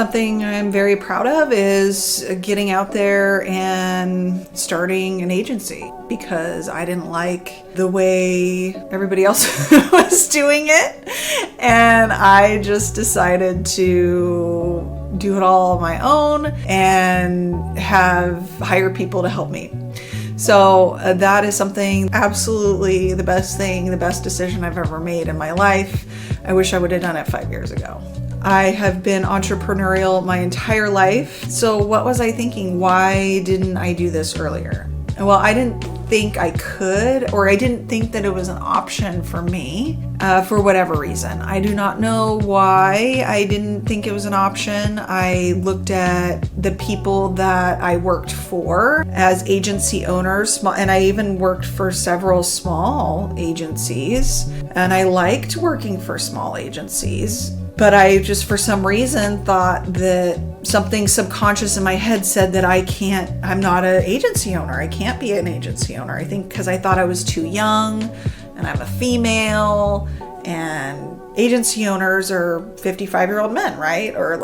Something I'm very proud of is getting out there and starting an agency, because I didn't like the way everybody else was doing it. And I just decided to do it all on my own and hire people to help me. So that is something, absolutely the best thing, the best decision I've ever made in my life. I wish I would have done it 5 years ago. I have been entrepreneurial my entire life. So what was I thinking? Why didn't I do this earlier? Well, I didn't think I could, or I didn't think that it was an option for me for whatever reason. I do not know why I didn't think it was an option. I looked at the people that I worked for as agency owners, and I even worked for several small agencies, and I liked working for small agencies. But I just, for some reason, thought that something subconscious in my head said that I'm not an agency owner. I can't be an agency owner. I think because I thought I was too young and I'm a female, and agency owners are 55-year-old men, right? Or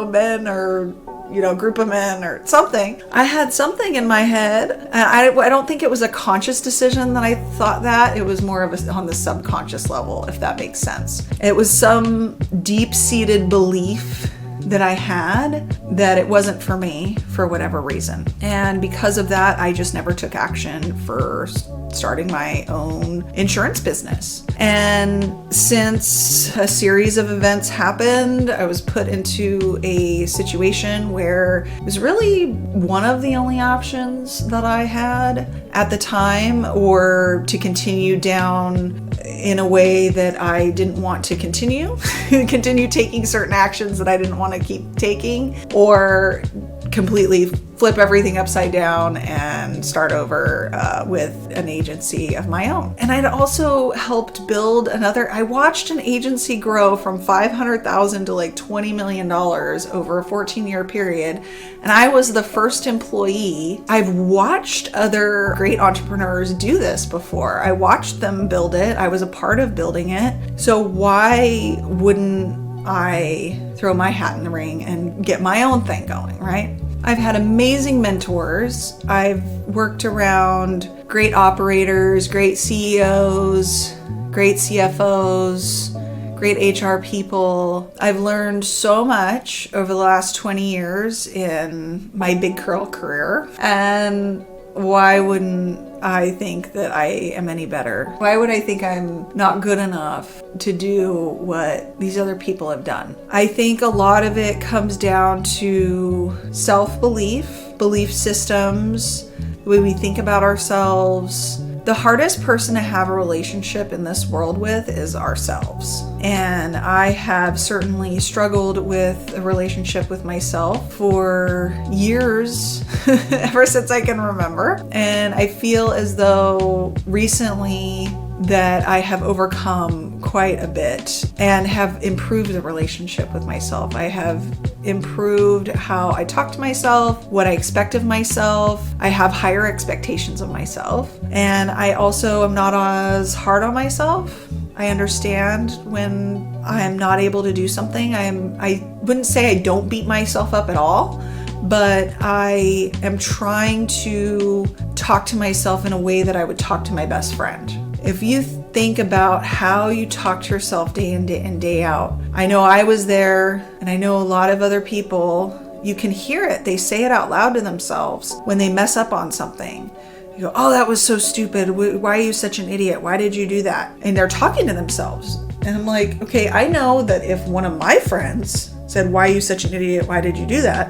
men, or a group of men or something. I had something in my head. I don't think it was a conscious decision that I thought that. It was more of on the subconscious level, if that makes sense. It was some deep-seated belief that I had that it wasn't for me for whatever reason. And because of that, I just never took action for starting my own insurance business. And since a series of events happened, I was put into a situation where it was really one of the only options that I had at the time, or to continue down in a way that I didn't want to continue taking certain actions that I didn't want to keep taking, or completely flip everything upside down and start over with an agency of my own. And I'd also helped build I watched an agency grow from $500,000 to like $20 million over a 14-year period. And I was the first employee. I've watched other great entrepreneurs do this before. I watched them build it. I was a part of building it. So why wouldn't I throw my hat in the ring and get my own thing going, right? I've had amazing mentors. I've worked around great operators, great CEOs, great CFOs, great HR people. I've learned so much over the last 20 years in my Big Curl career. And why wouldn't I think that I am any better? Why would I think I'm not good enough to do what these other people have done? I think a lot of it comes down to self-belief, belief systems, the way we think about ourselves. The hardest person to have a relationship in this world with is ourselves. And I have certainly struggled with a relationship with myself for years, ever since I can remember. And I feel as though recently that I have overcome quite a bit and have improved the relationship with myself. I have improved how I talk to myself, what I expect of myself. I have higher expectations of myself. And I also am not as hard on myself. I understand when I'm not able to do something. I wouldn't say I don't beat myself up at all, but I am trying to talk to myself in a way that I would talk to my best friend. If you think about how you talk to yourself day in and day out, I know I was there, and I know a lot of other people, you can hear it. They say it out loud to themselves when they mess up on something. You go, oh, that was so stupid. Why are you such an idiot? Why did you do that? And they're talking to themselves. And I'm like, okay, I know that if one of my friends said, why are you such an idiot? Why did you do that?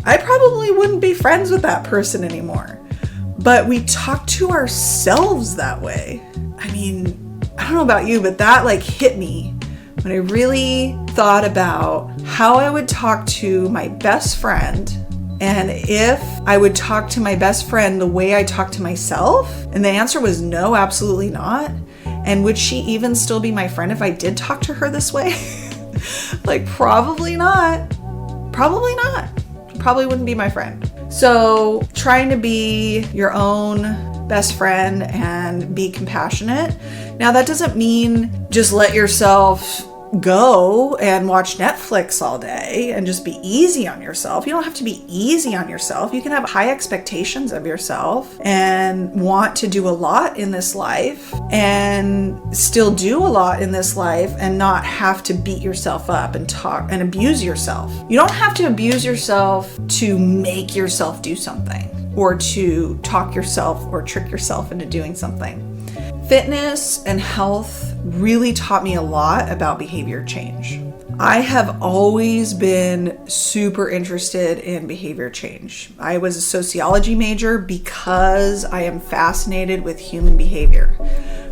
I probably wouldn't be friends with that person anymore. But we talk to ourselves that way. I mean, I don't know about you, but that hit me when I really thought about how I would talk to my best friend, and if I would talk to my best friend the way I talk to myself. And the answer was no, absolutely not. And would she even still be my friend if I did talk to her this way? Probably not. Probably not. Probably wouldn't be my friend. So trying to be your own best friend and be compassionate. Now that doesn't mean just let yourself go and watch Netflix all day and just be easy on yourself. You don't have to be easy on yourself. You can have high expectations of yourself and want to do a lot in this life and still do a lot in this life and not have to beat yourself up and talk and abuse yourself. You don't have to abuse yourself to make yourself do something or to talk yourself or trick yourself into doing something. Fitness and health really taught me a lot about behavior change. I have always been super interested in behavior change. I was a sociology major because I am fascinated with human behavior.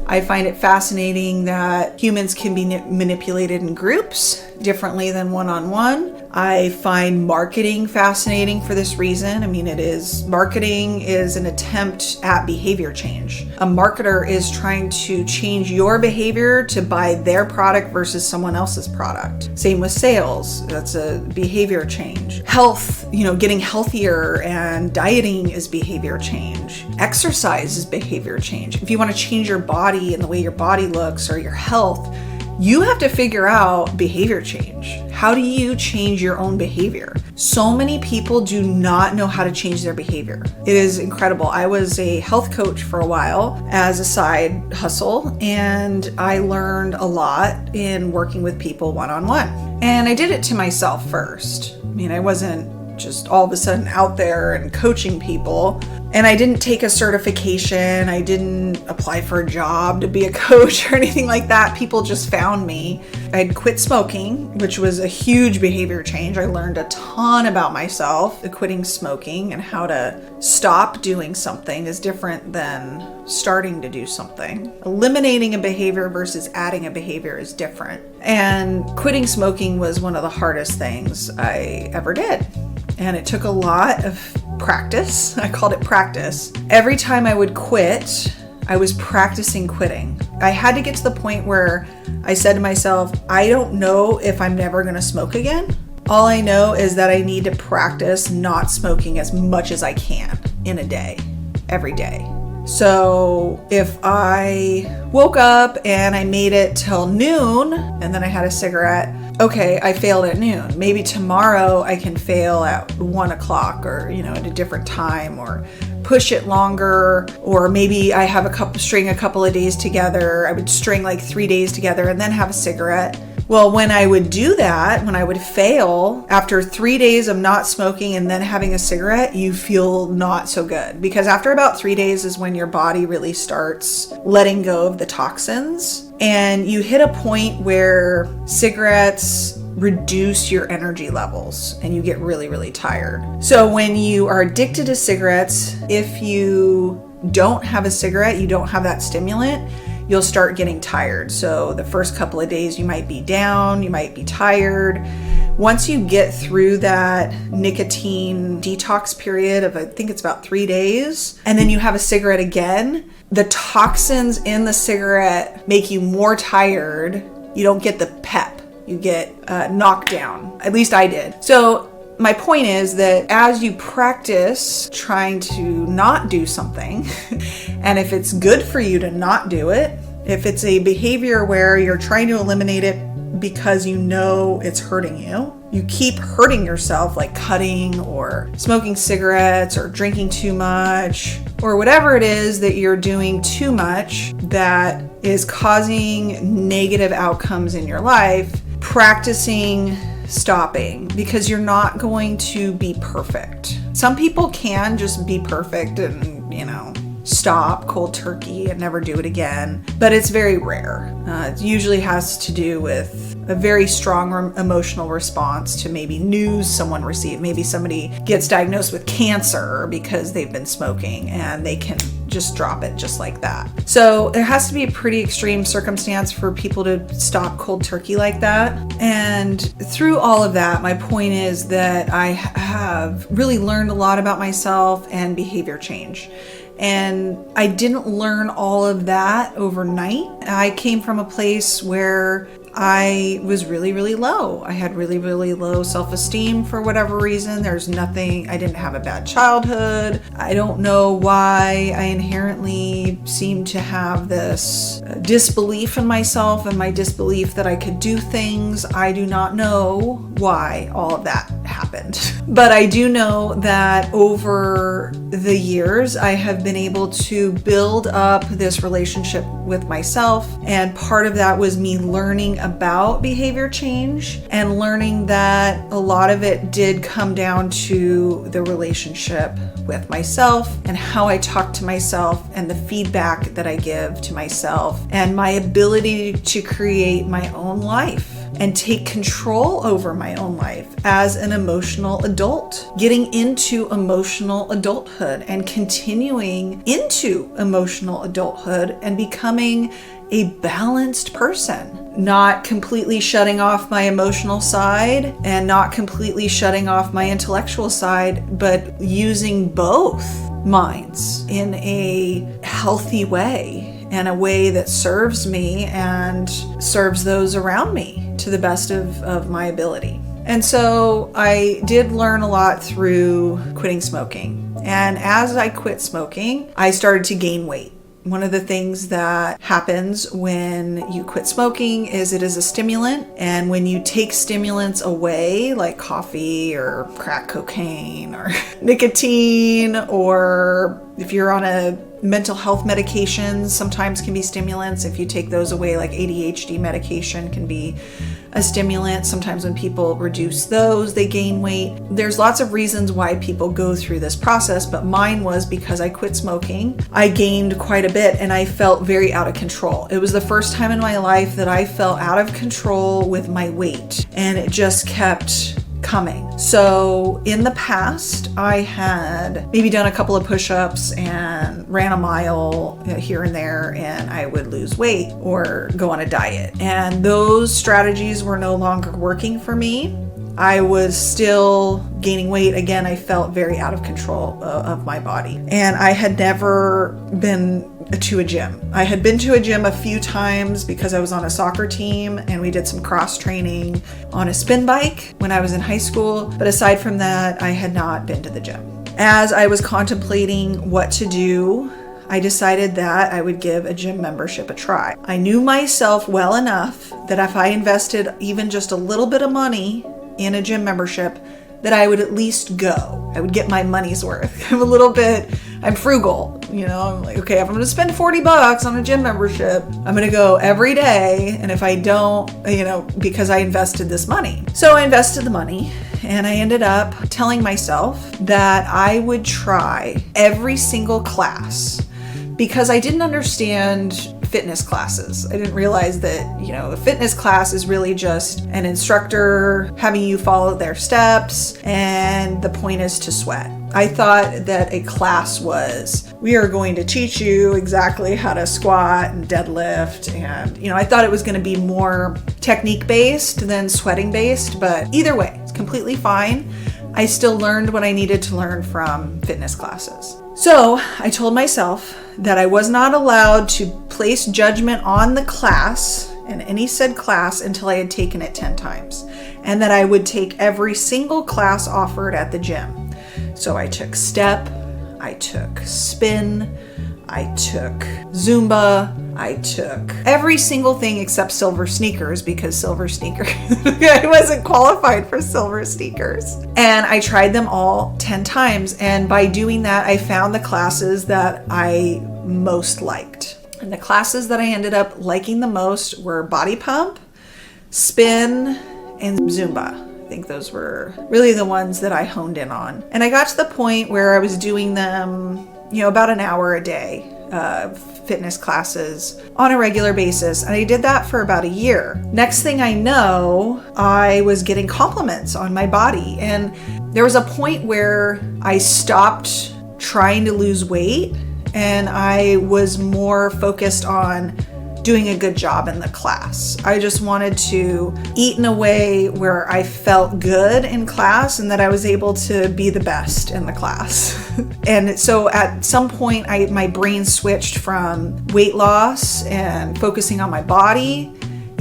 I find it fascinating that humans can be manipulated in groups differently than one-on-one. I find marketing fascinating for this reason. Marketing is an attempt at behavior change. A marketer is trying to change your behavior to buy their product versus someone else's product. Same with sales. That's a behavior change. Health, getting healthier and dieting is behavior change. Exercise is behavior change. If you want to change your body and the way your body looks or your health, you have to figure out behavior change. How do you change your own behavior? So many people do not know how to change their behavior. It is incredible. I was a health coach for a while as a side hustle, and I learned a lot in working with people one-on-one. And I did it to myself first. I wasn't just all of a sudden out there and coaching people. And I didn't take a certification. I didn't apply for a job to be a coach or anything like that. People just found me. I'd quit smoking, which was a huge behavior change. I learned a ton about myself. Quitting smoking and how to stop doing something is different than starting to do something. Eliminating a behavior versus adding a behavior is different. And quitting smoking was one of the hardest things I ever did. And it took a lot of practice. I called it practice. Every time I would quit, I was practicing quitting. I had to get to the point where I said to myself, I don't know if I'm never going to smoke again. All I know is that I need to practice not smoking as much as I can in a day, every day. So if I woke up and I made it till noon and then I had a cigarette, okay, I failed at noon. Maybe tomorrow I can fail at 1 o'clock or, at a different time, or push it longer. Or maybe I have string a couple of days together. I would string like 3 days together and then have a cigarette. Well, when I would do that, when I would fail after 3 days of not smoking and then having a cigarette, you feel not so good, because after about 3 days is when your body really starts letting go of the toxins, and you hit a point where cigarettes reduce your energy levels and you get really, really tired. So when you are addicted to cigarettes, if you don't have a cigarette, you don't have that stimulant, you'll start getting tired. So the first couple of days you might be down, you might be tired. Once you get through that nicotine detox period of, I think it's about 3 days, and then you have a cigarette again, the toxins in the cigarette make you more tired. You don't get the pep. You get knocked down. At least I did. So my point is that as you practice trying to not do something, and if it's good for you to not do it, if it's a behavior where you're trying to eliminate it because you know it's hurting you, you keep hurting yourself, like cutting or smoking cigarettes or drinking too much or whatever it is that you're doing too much that is causing negative outcomes in your life, practicing stopping, because you're not going to be perfect. Some people can just be perfect and, stop cold turkey and never do it again, but it's very rare. It usually has to do with a very strong emotional response to maybe news someone received. Maybe somebody gets diagnosed with cancer because they've been smoking and they can just drop it just like that. So there has to be a pretty extreme circumstance for people to stop cold turkey like that. And through all of that, my point is that I have really learned a lot about myself and behavior change. And I didn't learn all of that overnight. I came from a place where I was really, really low. I had really, really low self-esteem for whatever reason. There's nothing, I didn't have a bad childhood. I don't know why I inherently seemed to have this disbelief in myself and my disbelief that I could do things. I do not know why all of that happened. But I do know that over the years, I have been able to build up this relationship with myself. And part of that was me learning about behavior change and learning that a lot of it did come down to the relationship with myself and how I talk to myself and the feedback that I give to myself and my ability to create my own life and take control over my own life as an emotional adult, getting into emotional adulthood and continuing into emotional adulthood and becoming a balanced person. Not completely shutting off my emotional side and not completely shutting off my intellectual side, but using both minds in a healthy way, in a way that serves me and serves those around me to the best of my ability. And so I did learn a lot through quitting smoking. And as I quit smoking, I started to gain weight. One of the things that happens when you quit smoking is it is a stimulant. And when you take stimulants away, like coffee or crack cocaine or nicotine, or if you're on a mental health medications, sometimes can be stimulants. If you take those away, like ADHD medication can be a stimulant. Sometimes when people reduce those, they gain weight. There's lots of reasons why people go through this process, but mine was because I quit smoking. I gained quite a bit and I felt very out of control. It was the first time in my life that I felt out of control with my weight, and it just kept coming. So in the past, I had maybe done a couple of push-ups and ran a mile here and there, and I would lose weight or go on a diet. And those strategies were no longer working for me. I was still gaining weight. Again, I felt very out of control of my body. And I had never been to a gym. I had been to a gym a few times because I was on a soccer team and we did some cross training on a spin bike when I was in high school. But aside from that, I had not been to the gym. As I was contemplating what to do, I decided that I would give a gym membership a try. I knew myself well enough that if I invested even just a little bit of money in a gym membership, that I would at least go. I would get my money's worth. I'm frugal, I'm like, okay, if I'm gonna spend $40 on a gym membership, I'm gonna go every day. And if I don't, because I invested this money. So I invested the money and I ended up telling myself that I would try every single class because I didn't understand fitness classes. I didn't realize that, a fitness class is really just an instructor having you follow their steps, and the point is to sweat. I thought that a class was, we are going to teach you exactly how to squat and deadlift, and, I thought it was going to be more technique based than sweating based, but either way, it's completely fine. I still learned what I needed to learn from fitness classes. So I told myself that I was not allowed to place judgment on the class and any said class until I had taken it 10 times, and that I would take every single class offered at the gym. So I took step, I took spin, I took Zumba, I took every single thing except silver sneakers because silver sneakers, I wasn't qualified for silver sneakers. And I tried them all 10 times. And by doing that, I found the classes that I most liked. And the classes that I ended up liking the most were body pump, spin, and Zumba. I think those were really the ones that I honed in on. And I got to the point where I was doing them, about an hour a day of fitness classes on a regular basis. And I did that for about a year. Next thing I know, I was getting compliments on my body. And there was a point where I stopped trying to lose weight and I was more focused on doing a good job in the class. I just wanted to eat in a way where I felt good in class and that I was able to be the best in the class. And so at some point, my brain switched from weight loss and focusing on my body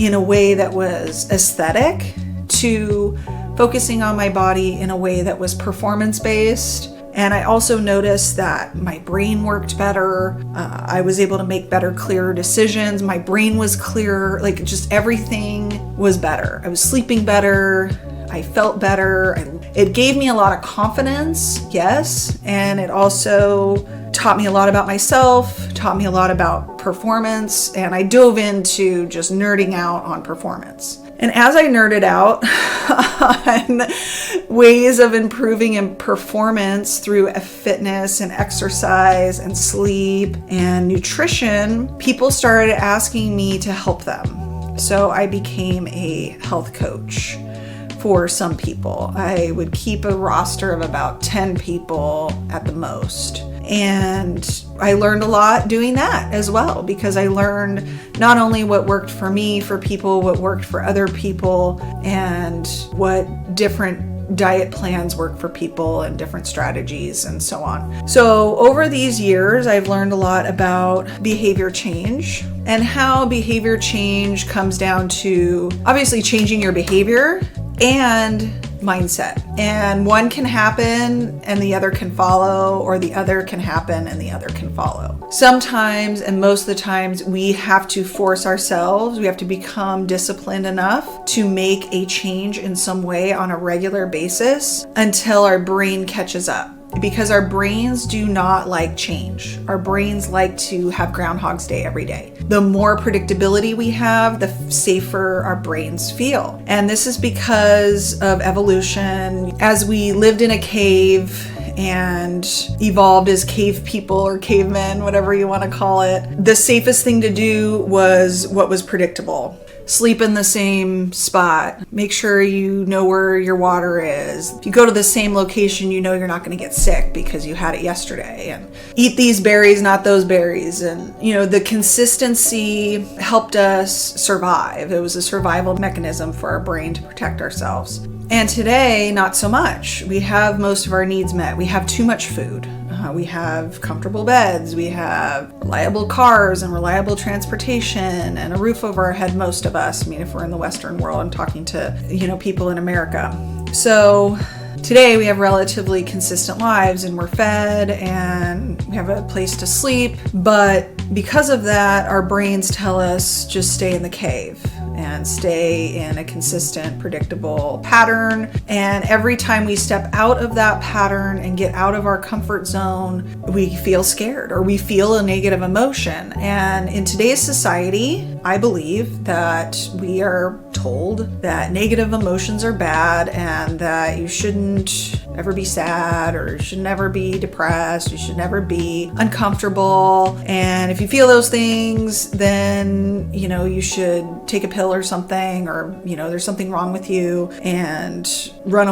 in a way that was aesthetic to focusing on my body in a way that was performance-based. And I also noticed that my brain worked better. I was able to make better, clearer decisions. My brain was clearer, like just everything was better. I was sleeping better. I felt better. It gave me a lot of confidence, yes. And it also taught me a lot about myself, taught me a lot about performance. And I dove into just nerding out on performance. And as I nerded out on ways of improving in performance through fitness and exercise and sleep and nutrition, people started asking me to help them. So I became a health coach for some people. I would keep a roster of about 10 people at the most. And I learned a lot doing that as well, because I learned not only what worked for me, for people, what worked for other people, and what different diet plans work for people and different strategies and so on. So over these years, I've learned a lot about behavior change and how behavior change comes down to obviously changing your behavior and mindset. And one can happen and the other can follow, or the other can happen and the other can follow. Sometimes, and most of the times, we have to force ourselves. We have to become disciplined enough to make a change in some way on a regular basis until our brain catches up. Because our brains do not like change. Our brains like to have Groundhog's Day every day. The more predictability we have, the safer our brains feel. And this is because of evolution. As we lived in a cave and evolved as cave people or cavemen, whatever you want to call it, the safest thing to do was what was predictable. Sleep in the same spot. Make sure you know where your water is. If you go to the same location, you know you're not going to get sick because you had it yesterday. And eat these berries, not those berries. And, the consistency helped us survive. It was a survival mechanism for our brain to protect ourselves. And today, not so much. We have most of our needs met. We have too much food. We have comfortable beds. We have reliable cars and reliable transportation and a roof over our head, most of us. I mean, if we're in the Western world, I'm talking to, people in America. So today we have relatively consistent lives and we're fed and we have a place to sleep. But because of that, our brains tell us just stay in the cave and stay in a consistent, predictable pattern. And every time we step out of that pattern and get out of our comfort zone, we feel scared or we feel a negative emotion. And in today's society, I believe that we are told that negative emotions are bad and that you shouldn't ever be sad, or you should never be depressed, you should never be uncomfortable. And if you feel those things, then, you should take a pill or something, or, there's something wrong with you and run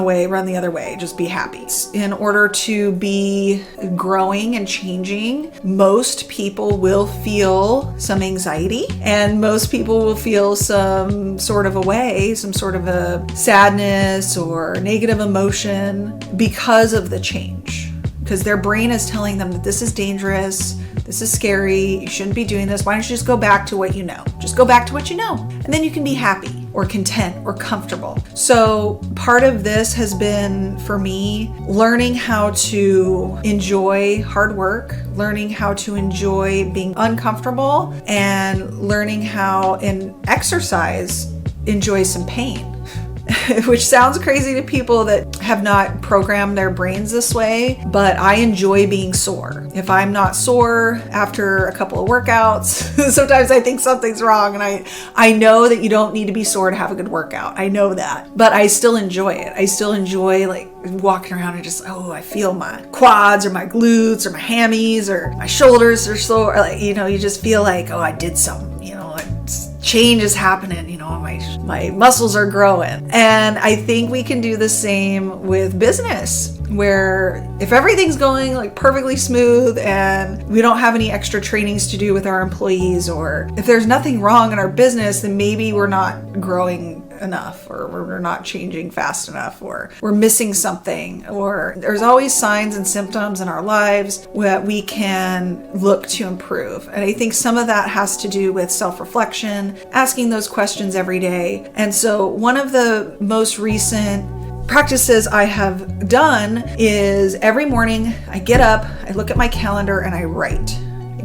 the other way, just be happy. In order to be growing and changing, most people will feel some anxiety and most people will feel some sort of a sadness or negative emotion because of the change. Because their brain is telling them that this is dangerous, this is scary, you shouldn't be doing this. Why don't you just go back to what you know? Just go back to what you know. And then you can be happy or content or comfortable. So part of this has been, for me, learning how to enjoy hard work, learning how to enjoy being uncomfortable, and learning how in exercise, enjoy some pain. Which sounds crazy to people that have not programmed their brains this way, but I enjoy being sore. If I'm not sore after a couple of workouts, sometimes I think something's wrong, and I know that you don't need to be sore to have a good workout. I know that, but I still enjoy it. I still enjoy walking around and just, I feel my quads or my glutes or my hammies or my shoulders are sore. You just feel like, I did something, change is happening, my muscles are growing. And I think we can do the same with business, where if everything's going perfectly smooth and we don't have any extra trainings to do with our employees, or if there's nothing wrong in our business, then maybe we're not growing enough, or we're not changing fast enough, or we're missing something, or there's always signs and symptoms in our lives that we can look to improve. And I think some of that has to do with self-reflection, asking those questions every day. And so one of the most recent practices I have done is every morning I get up, I look at my calendar, and I write.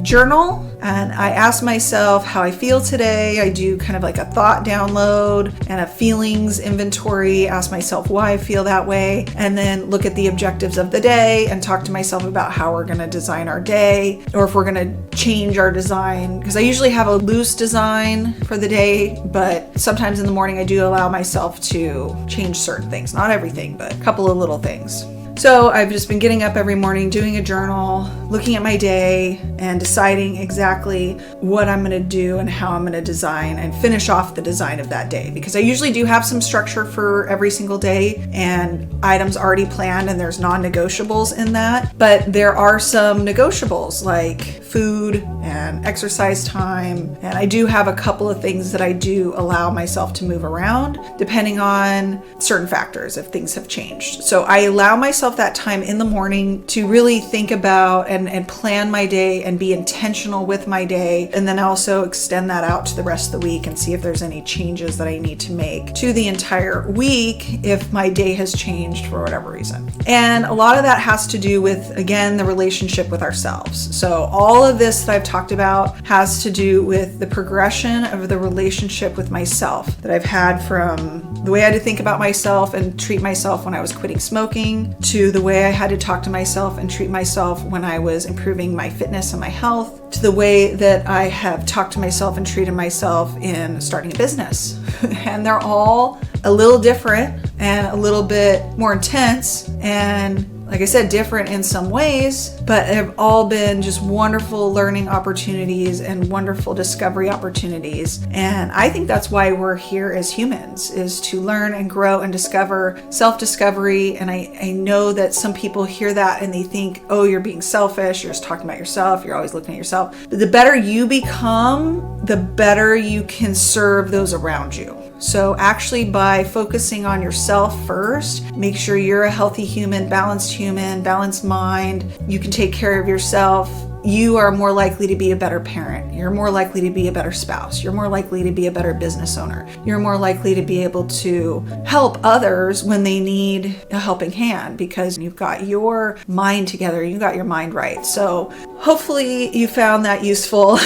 Journal, and I ask myself how I feel today. I do kind of like a thought download and a feelings inventory, ask myself why I feel that way, and then look at the objectives of the day and talk to myself about how we're going to design our day, or if we're going to change our design, because I usually have a loose design for the day, but sometimes in the morning I do allow myself to change certain things, not everything, but a couple of little things. So I've just been getting up every morning, doing a journal, looking at my day, and deciding exactly what I'm going to do and how I'm going to design and finish off the design of that day. Because I usually do have some structure for every single day and items already planned, and there's non-negotiables in that. But there are some negotiables like food and exercise time. And I do have a couple of things that I do allow myself to move around depending on certain factors if things have changed. So I allow myself that time in the morning to really think about and plan my day and be intentional with my day, and then also extend that out to the rest of the week and see if there's any changes that I need to make to the entire week if my day has changed for whatever reason. And a lot of that has to do with, again, the relationship with ourselves. So all of this that I've talked about has to do with the progression of the relationship with myself that I've had from the way I had to think about myself and treat myself when I was quitting smoking, to the way I had to talk to myself and treat myself when I was improving my fitness and my health, to the way that I have talked to myself and treated myself in starting a business. And they're all a little different and a little bit more intense, and like I said, different in some ways, but have all been just wonderful learning opportunities and wonderful discovery opportunities. And I think that's why we're here as humans, is to learn and grow and discover, self-discovery. And I know that some people hear that and they think, oh, you're being selfish, you're just talking about yourself, you're always looking at yourself. But the better you become, the better you can serve those around you. So actually, by focusing on yourself first, make sure you're a healthy human, balanced mind, you can take care of yourself, you are more likely to be a better parent. You're more likely to be a better spouse. You're more likely to be a better business owner. You're more likely to be able to help others when they need a helping hand, because you've got your mind together, you've got your mind right. So hopefully you found that useful.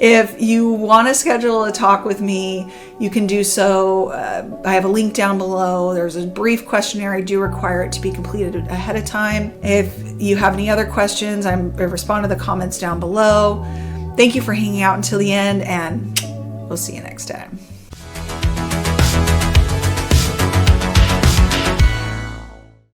If you want to schedule a talk with me, you can do so. I have a link down below. There's a brief questionnaire. I do require it to be completed ahead of time. If you have any other questions, I respond to the comments down below. Thank you for hanging out until the end, and we'll see you next time.